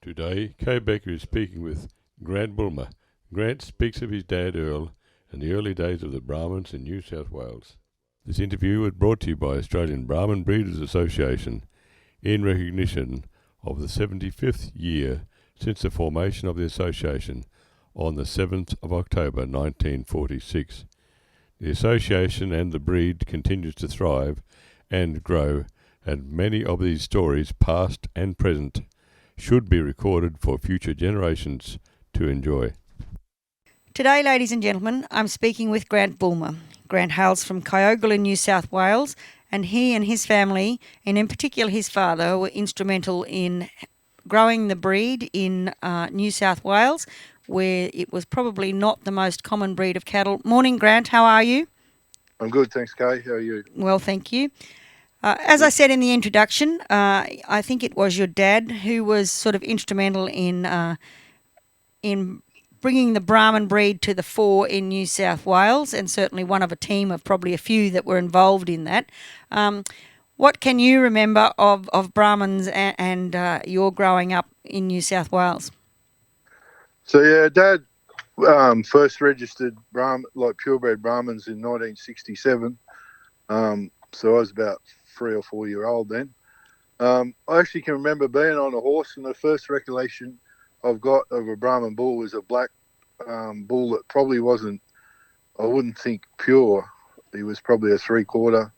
Today, Becker is speaking with Grant Bulmer. Grant speaks of his dad, Earl, and the early days of the Brahmans in New South Wales. This interview was brought to you by Australian Brahman Breeders Association in recognition of the 75th year since the formation of the association on the 7th of October 1946. The association and the breed continues to thrive and grow, and many of these stories, past and present, should be recorded for future generations to enjoy. Today, ladies and gentlemen, I'm speaking with Grant Bulmer. Grant hails from Kyogle in New South Wales, and he and his family, and in particular his father, were instrumental in growing the breed in New South Wales, where it was probably not the most common breed of cattle. Morning, Grant. How are you? I'm good, thanks, Kay. How are you? Well, thank you. As I said in the introduction, I think it was your dad who was sort of instrumental in bringing the Brahman breed to the fore in New South Wales, and certainly one of a team of probably a few that were involved in that. What can you remember of Brahmans and your growing up in New South Wales? So, yeah, Dad first registered purebred Brahmins in 1967. So I was about 3 or 4 years old then. I actually can remember being on a horse, and the first recollection I've got of a Brahman bull was a black bull that probably wasn't, I wouldn't think, pure. He was probably a three-quarter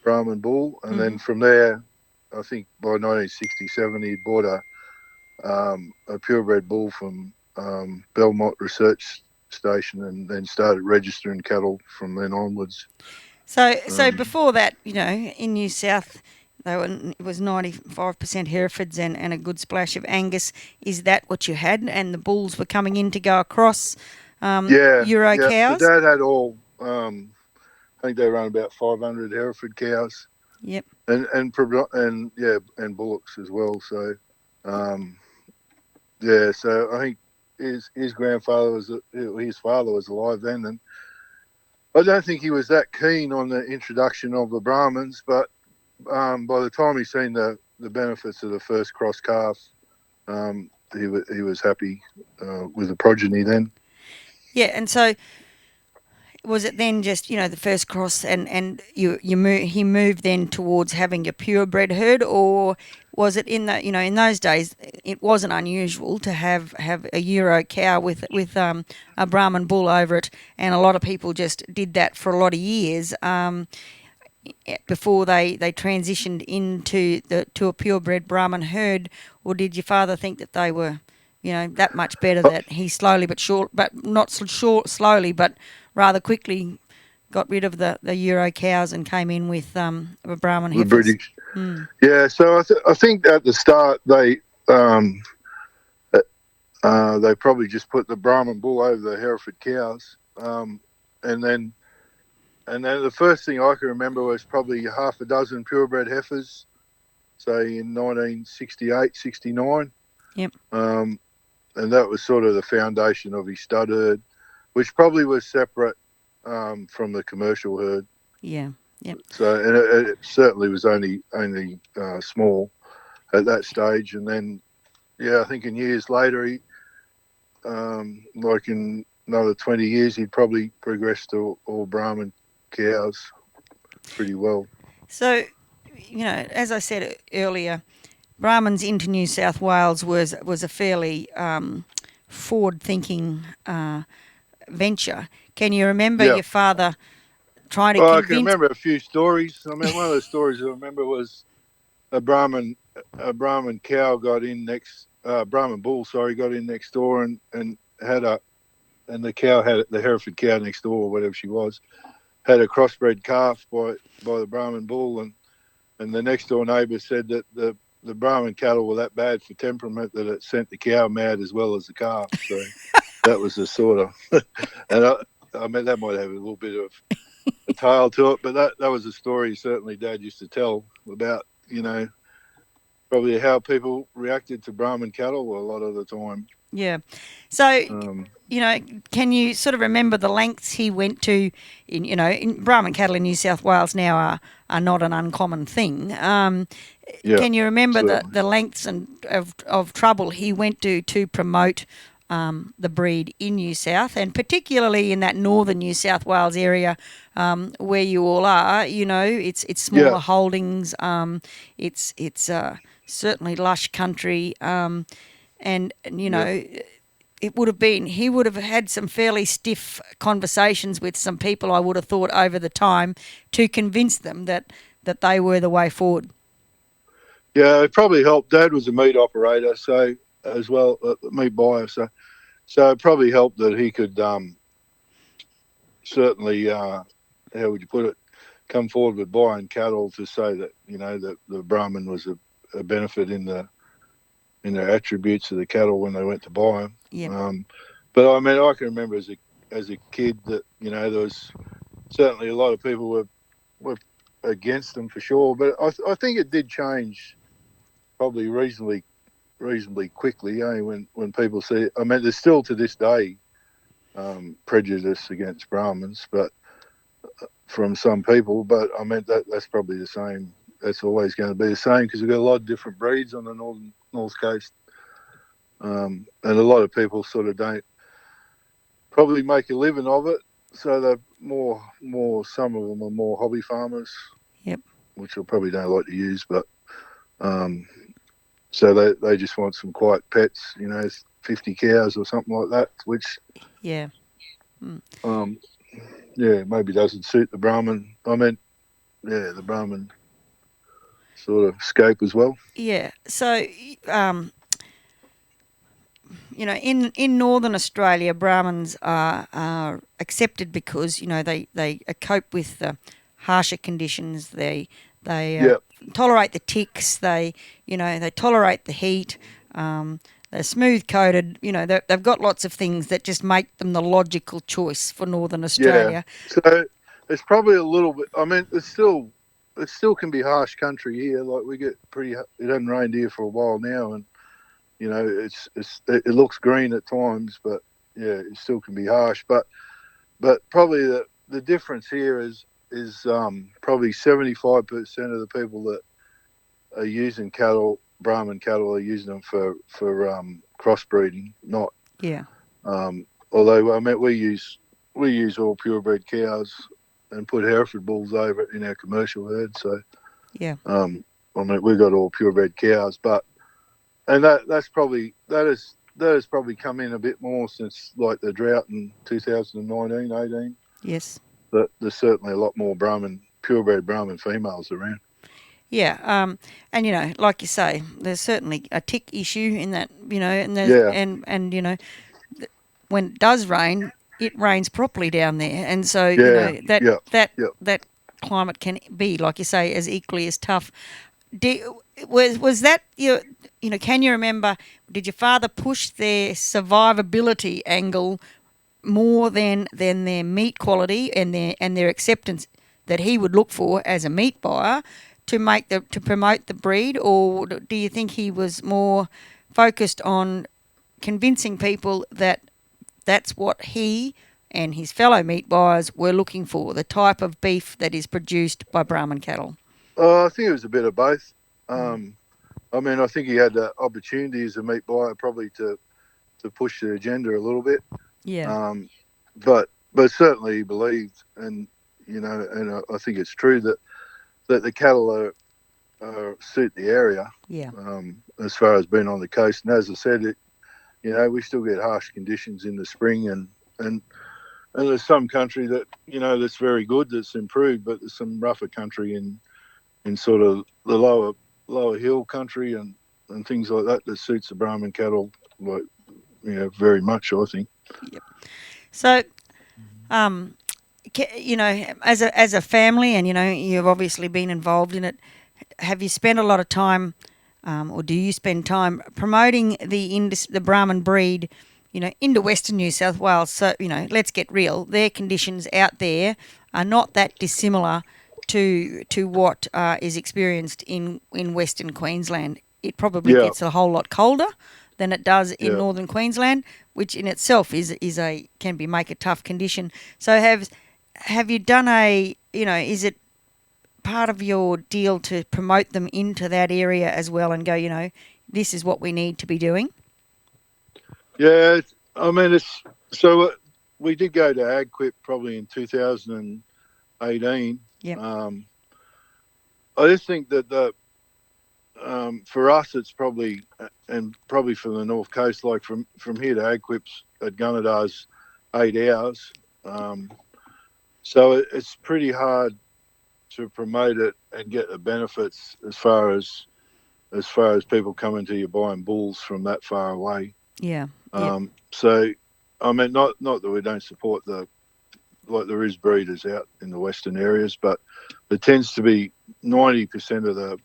Brahman bull. And then from there, I think by 1967, he bought a purebred bull from Belmont Research Station, and then started registering cattle from then onwards. So before that, in New South, it was 95% Herefords and a good splash of Angus. Is that what you had? And the bulls were coming in to go across Euro cows? So Dad had all, I think they run about 500 Hereford cows. Yep. And bullocks as well. So, so I think his grandfather his father was alive then, and I don't think he was that keen on the introduction of the Brahmins, but by the time he seen the benefits of the first cross calf, he was happy with the progeny then. Yeah, and so was it then just the first cross, and he moved then towards having a purebred herd, or was it in those days it wasn't unusual to have a Euro cow with a Brahman bull over it, and a lot of people just did that for a lot of years before they transitioned to a purebred Brahman herd? Or did your father think that they were that much better, that he slowly but not slowly but rather quickly got rid of the Euro cows and came in with a Brahman heifers? The British. Yeah, so I think at the start they probably just put the Brahman bull over the Hereford cows, and then the first thing I can remember was probably half a dozen purebred heifers, say in 1968, 69. Yep. And that was sort of the foundation of his stud herd, which probably was separate from the commercial herd. Yeah. Yep. So, and it certainly was only small at that stage. And then, I think in years later, he, like in another 20 years, he'd probably progressed to all Brahman cows pretty well. So, as I said earlier, Brahmans into New South Wales was a fairly forward-thinking venture. Can you remember your father trying to convince? I can remember a few stories. I mean, one of the stories I remember was a Brahman cow got in next, Brahman bull, got in next door and the cow had the Hereford cow next door, or whatever she was, had a crossbred calf by the Brahman bull, and the next door neighbour said that the Brahman cattle were that bad for temperament that it sent the cow mad as well as the calf. So that was the sort of, and I mean, that might have a little bit of a tale to it, but that was a story certainly Dad used to tell about, probably how people reacted to Brahman cattle a lot of the time. Yeah. So, Um, can you sort of remember the lengths he went to? In Brahman cattle in New South Wales now are not an uncommon thing. yeah, Can you remember certainly. the lengths of trouble he went to promote the breed in New South, and particularly in that northern New South Wales area where you all are? It's Yeah, smaller holdings. It's certainly lush country, and yeah. it would have been, he would have had some fairly stiff conversations with some people, I would have thought, over the time to convince them that they were the way forward. Yeah, it probably helped. Dad was a meat operator, so as well, meat buyer. So it probably helped that he could certainly, how would you put it, come forward with buying cattle to say that that the Brahman was a benefit in the attributes of the cattle when they went to buy them. Yep. But I mean, I can remember as a kid that there was certainly a lot of people were against them for sure. But I think it did change probably reasonably quickly. When people see it. I mean, there's still to this day prejudice against Brahmins, but from some people. But I mean that's probably the same. That's always going to be the same because we've got a lot of different breeds on the north coast, and a lot of people sort of don't probably make a living of it. So they're more. Some of them are more hobby farmers, Yep. which I probably don't like to use, but so they just want some quiet pets, 50 cows or something like that, which Yeah. maybe doesn't suit the Brahman. I mean, the Brahman sort of scope as well. Yeah. So, in northern Australia, Brahmins are accepted because they cope with the harsher conditions. They Yeah, tolerate the ticks. They tolerate the heat. They're smooth coated. They've got lots of things that just make them the logical choice for northern yeah. Australia. So it's probably a little bit. I mean, it still can be harsh country here. Like we get pretty. It hasn't rained here for a while now, and it looks green at times, but yeah, it still can be harsh. But probably the difference here is probably 75% of the people that are using cattle, Brahman cattle, are using them for crossbreeding. Not Yeah. although I mean we use all purebred cows and put Hereford bulls over it in our commercial herd. So Yeah. I mean we've got all purebred cows, but and that has probably come in a bit more since like the drought in 2019, 18. Yes. But there's certainly a lot more purebred Brahman females around. Yeah, and like you say, there's certainly a tick issue in that, and there's Yeah, and when it does rain, it rains properly down there, and so yeah, that yeah, that yeah. that climate can be, like you say, as equally as tough. Was that Can you remember? Did your father push their survivability angle more than their meat quality and their acceptance that he would look for as a meat buyer to promote the breed, or do you think he was more focused on convincing people that that's what he and his fellow meat buyers were looking for, the type of beef that is produced by Brahman cattle? I think it was a bit of both. I mean, I think he had the opportunity as a meat buyer probably to push the agenda a little bit. Yeah. But certainly he believed, and I think it's true that the cattle suit the area. Yeah. As far as being on the coast, and as I said, we still get harsh conditions in the spring, and there's some country that that's very good, that's improved, but there's some rougher country in sort of the lower hill country and things like that suits the Brahman cattle like very much, I think. Yep. So, as a family, and you've obviously been involved in it. Have you spent a lot of time, or do you spend time promoting the Brahman breed, into Western New South Wales? So let's get real. Their conditions out there are not that dissimilar to what is experienced in Western Queensland. It probably Yeah, gets a whole lot colder. than it does in Yeah. northern Queensland, which in itself can make a tough condition. So have you done is it part of your deal to promote them into that area as well and go, this is what we need to be doing? Yeah, I mean, we did go to AgQuip probably in 2018. Yep. I just think that for us, it's probably, and probably for the North Coast, like from here to AgQuip's at Gunnedar's 8 hours. So it's pretty hard to promote it and get the benefits as far as people coming to you buying bulls from that far away. Yeah. So, I mean, not that we don't support there is breeders out in the western areas, but there tends to be 90% of the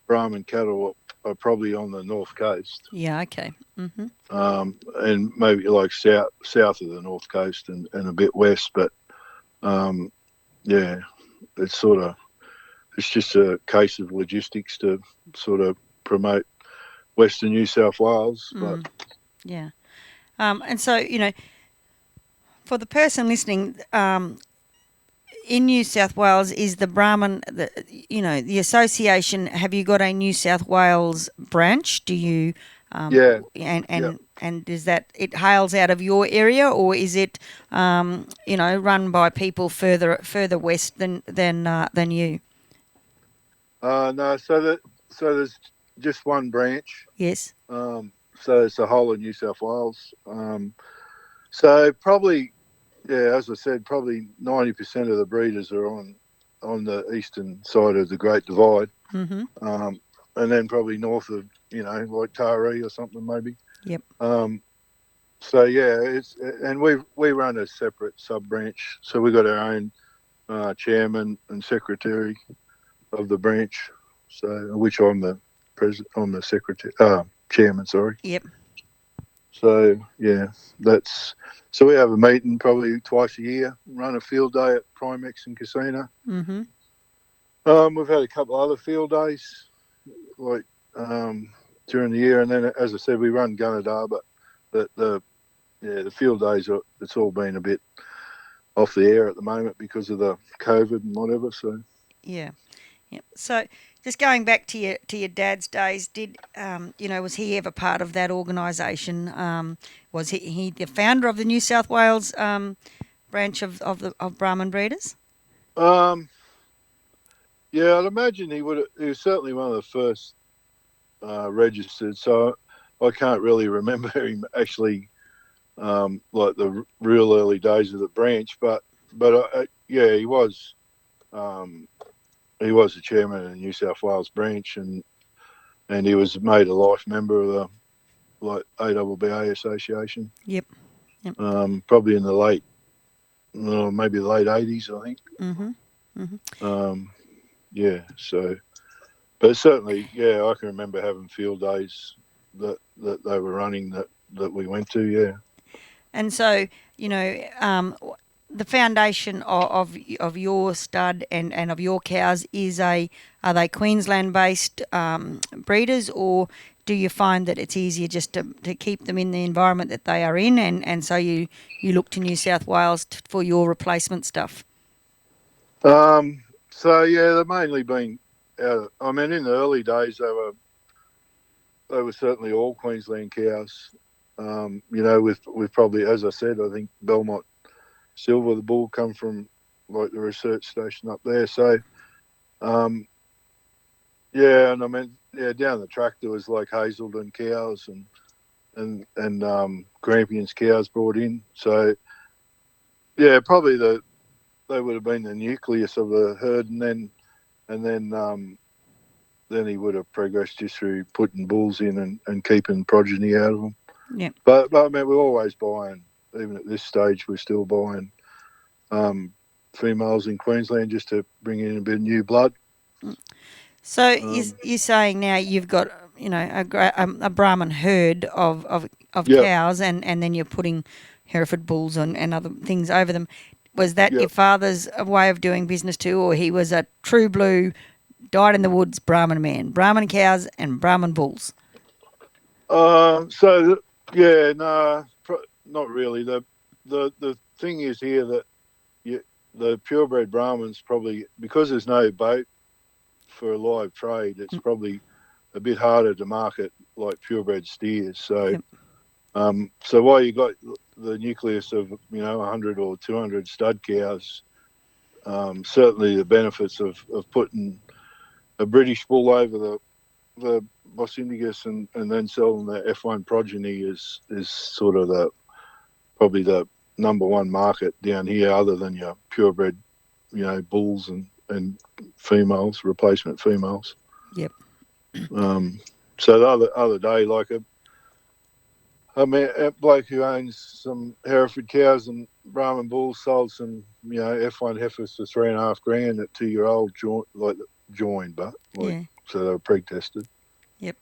Brahman cattle are probably on the north coast. Yeah. Okay. Mm-hmm. And maybe like south of the north coast and a bit west, but yeah, it's just a case of logistics to sort of promote Western New South Wales. But yeah. And so, for the person listening, in New South Wales is the Brahman, the association. Have you got a New South Wales branch? Do you? Yeah. And is that it hails out of your area, or is it, run by people further west than you? No. So there's just one branch. Yes. So it's the whole of New South Wales. So probably, yeah, as I said, probably 90% of the breeders are on the eastern side of the Great Divide. Mm-hmm. And then probably north of, like Taree or something maybe. Yep. So yeah, and we run a separate sub branch. So we got our own chairman and secretary of the branch. So which I'm the secretary, chairman. Sorry. Yep. So yeah, so we have a meeting probably twice a year. Run a field day at Primex and Casino. Mm-hmm. We've had a couple other field days, like during the year, and then as I said, we run Gunnedah, but the field days it's all been a bit off the air at the moment because of the COVID and whatever. So yeah. So just going back to your dad's days, was he ever part of that organisation? Was he the founder of the New South Wales branch of Brahman breeders? Yeah, I'd imagine he would. He was certainly one of the first registered. So I can't really remember him actually, like the real early days of the branch. But yeah, he was. He was the chairman of the New South Wales branch, and he was made a life member of the ABBA Association. Yep. Probably in the maybe the late 80s, I think. Mm-hmm. Mm-hmm. Yeah. So, but certainly, yeah, I can remember having field days that they were running that we went to. Yeah. And so, the foundation of your stud and of your cows are they Queensland based breeders, or do you find that it's easier just to keep them in the environment that they are in, and so you look to New South Wales for your replacement stuff? So yeah, they've mainly been I mean, in the early days they were certainly all Queensland cows. With probably, as I said, I think Belmont Silver, the bull, come from like the research station up there. So, yeah, and I mean, yeah, down the track there was like Hazelden cows and Grampians cows brought in. So, yeah, probably they would have been the nucleus of the herd, and then he would have progressed just through putting bulls in and keeping progeny out of them. Yeah. But I mean, we're always buying, even at this stage, we're still buying females in Queensland just to bring in a bit of new blood. So you're saying now you've got a Brahman herd of Yep. cows, and then you're putting Hereford bulls and other things over them. Was that Yep. your father's way of doing business too, or he was a true blue, dyed in the woods Brahman man, Brahman cows and Brahman bulls? Not really. The thing is here that the purebred Brahmans probably, because there's no boat for a live trade, it's probably a bit harder to market like purebred steers. So, Yep. So while you got the nucleus of 100 or 200 stud cows, certainly the benefits of putting a British bull over the Bos Indicus and then selling the F1 progeny is sort of probably the number one market down here, other than your purebred, bulls and females, replacement females. Yep. So the other day, a bloke who owns some Hereford cows and Brahman bulls sold some, F1 heifers for $3,500 at 2-year-old joined, but Yeah. so they were preg tested. Yep.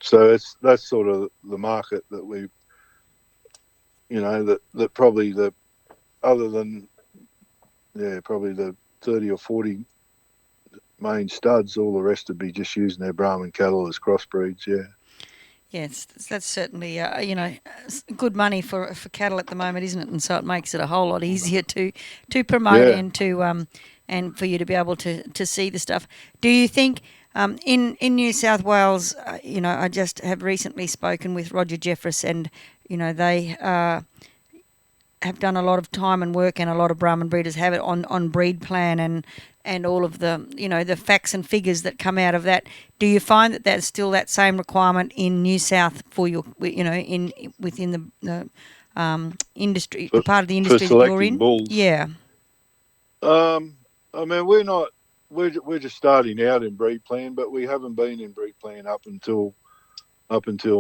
So that's sort of the market that we, that probably other than, probably the 30 or 40 main studs, all the rest would be just using their Brahman cattle as crossbreeds, yeah. Yes, that's certainly good money for cattle at the moment, isn't it? And so it makes it a whole lot easier to promote and for you to be able to see the stuff. Do you think in New South Wales, I just have recently spoken with Roger Jeffress, and they have done a lot of time and work, and a lot of Brahman breeders have it on breed plan and all of the the facts and figures that come out of that. Do you find that that's still that same requirement in New South for your within the industry, the part of the industry that you're in? Bulls. Yeah. I mean, we're just starting out in breed plan, but we haven't been in breed plan up until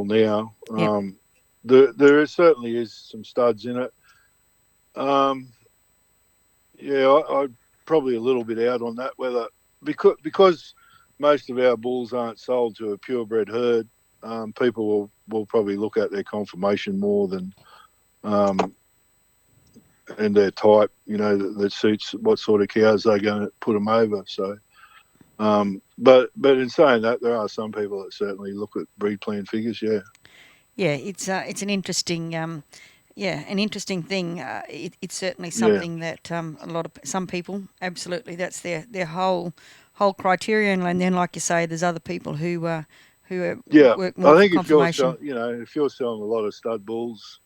now. Yep. There certainly is some studs in it. I'd probably a little bit out on that, whether because most of our bulls aren't sold to a purebred herd. People will probably look at their conformation more than and their type, that suits what sort of cows they're going to put them over. So, but in saying that, there are some people that certainly look at breed plan figures. Yeah. Yeah, it's an interesting an interesting thing. It's certainly something that some people absolutely, that's their whole criterion. And then, like you say, there's other people who work more I think for confirmation. if you're selling a lot of stud bulls,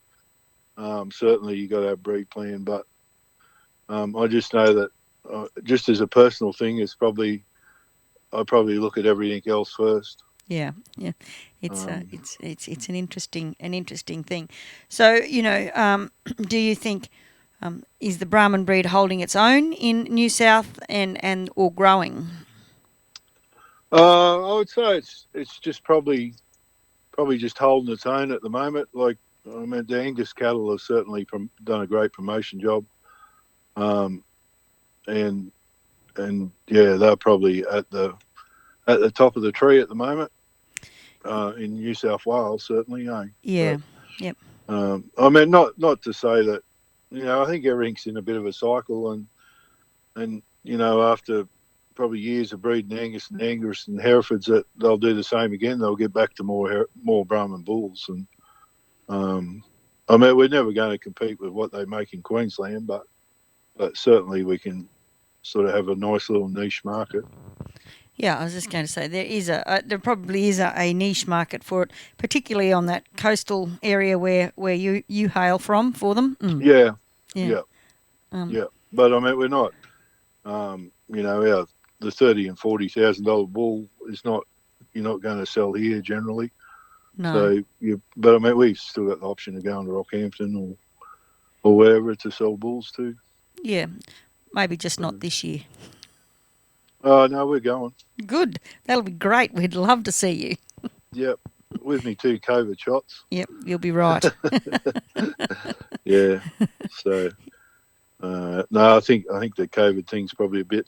certainly you got to have breed plan. But I just know that just as a personal thing, I probably look at everything else first. Yeah. It's an interesting thing. So do you think is the Brahman breed holding its own in New South and or growing? I would say it's just probably just holding its own at the moment. Like, I mean, the Angus cattle have certainly done a great promotion job, and they're probably at the top of the tree at the moment in New South Wales, certainly. Yeah. But, yep. I mean, not to say that, I think everything's in a bit of a cycle, and after probably years of breeding Angus and Herefords, that they'll do the same again. They'll get back to more Brahman bulls, and I mean, we're never going to compete with what they make in Queensland, but certainly we can sort of have a nice little niche market. Yeah, I was just going to say there probably is a niche market for it, particularly on that coastal area where you hail from for them. Yeah. Yeah. But I mean, we're not, the $30,000 and $40,000 bull is not, you're not going to sell here generally. No. So but I mean, we've still got the option of going to Rockhampton or wherever to sell bulls to. Yeah, maybe just not this year. Oh no, we're going. Good, that'll be great. We'd love to see you. Yep, with me 2 COVID shots. Yep, you'll be right. Yeah. So no, I think the COVID thing's probably a bit.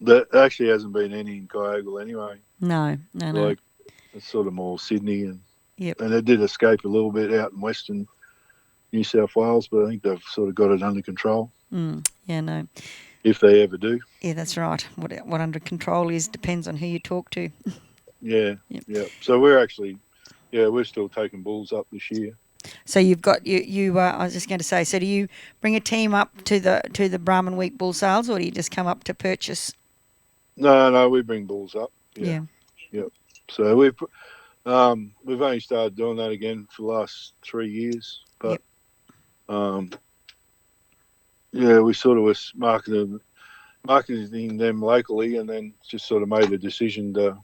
There actually hasn't been any in Kyogle anyway. No. Like, it's sort of more Sydney and it did escape a little bit out in Western New South Wales, but I think they've sort of got it under control. Yeah, no. If they ever do. Yeah, that's right. What under control is depends on who you talk to. Yeah. Yep. So we're actually yeah, we're still taking bulls up this year. So you've got you. I was just going to say. So do you bring a team up to the Brahman Week bull sales, or do you just come up to purchase? No, we bring bulls up. Yeah. Yeah. So we've only started doing that again for the last 3 years, but um, yeah, we sort of was marketing them locally, and then just sort of made a decision to.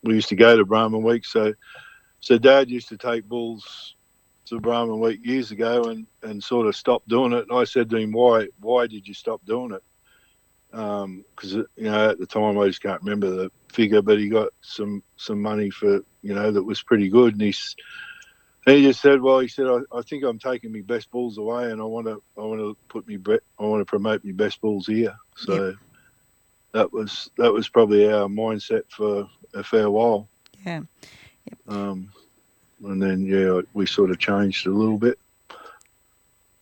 We used to go to Brahman Week, so Dad used to take bulls to Brahman Week years ago, and sort of stopped doing it. And I said to him, "Why did you stop doing it?" Because at the time I just can't remember the figure, but he got some money for that was pretty good, and he just said, "Well, he said I think I'm taking my best bulls away, and I want to promote my best bulls here." So Yep. that was probably our mindset for a fair while. Yeah. And then we sort of changed a little bit.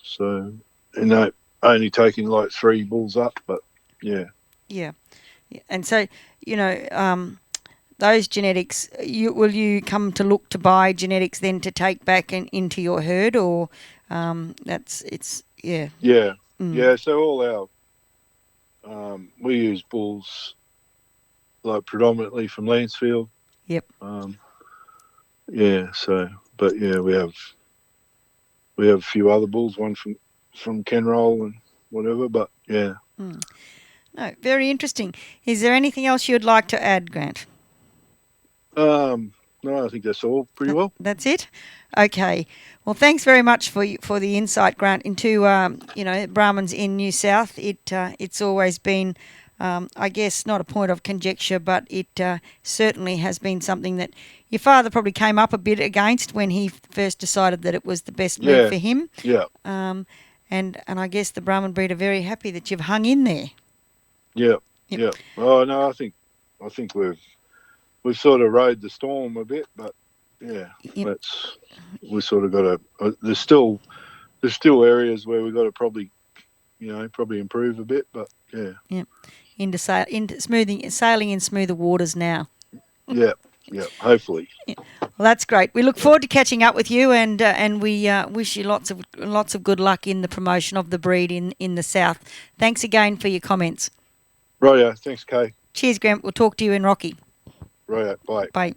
So only taking like 3 bulls up, but yeah. Yeah. And so those genetics. Will you come to look to buy genetics then to take back into your herd, or yeah. Yeah. Yeah. So all we use bulls like predominantly from Lansfield. Yep. Yeah. So, but yeah, we have a few other bulls, one from Kenroll and whatever. But yeah. No, very interesting. Is there anything else you'd like to add, Grant? No, I think that's all pretty well. That's it. Okay. Well, thanks very much for the insight, Grant, into Brahmins in New South. It's always been, I guess, not a point of conjecture, but it certainly has been something that your father probably came up a bit against when he first decided that it was the best move for him. Yeah. And I guess the Brahman breed are very happy that you've hung in there. Yeah. Yep. Yeah. Oh no, I think we've sort of rode the storm a bit, but yeah, we sort of got to. There's still areas where we've got to probably improve a bit, but yeah. Yeah. Into sailing in smoother waters now. Yeah. Hopefully. Yeah. Well, that's great. We look forward to catching up with you, and we wish you lots of good luck in the promotion of the breed in the south. Thanks again for your comments. Right. Thanks, Kay. Cheers, Grant. We'll talk to you in Rocky. Right. Bye. Bye.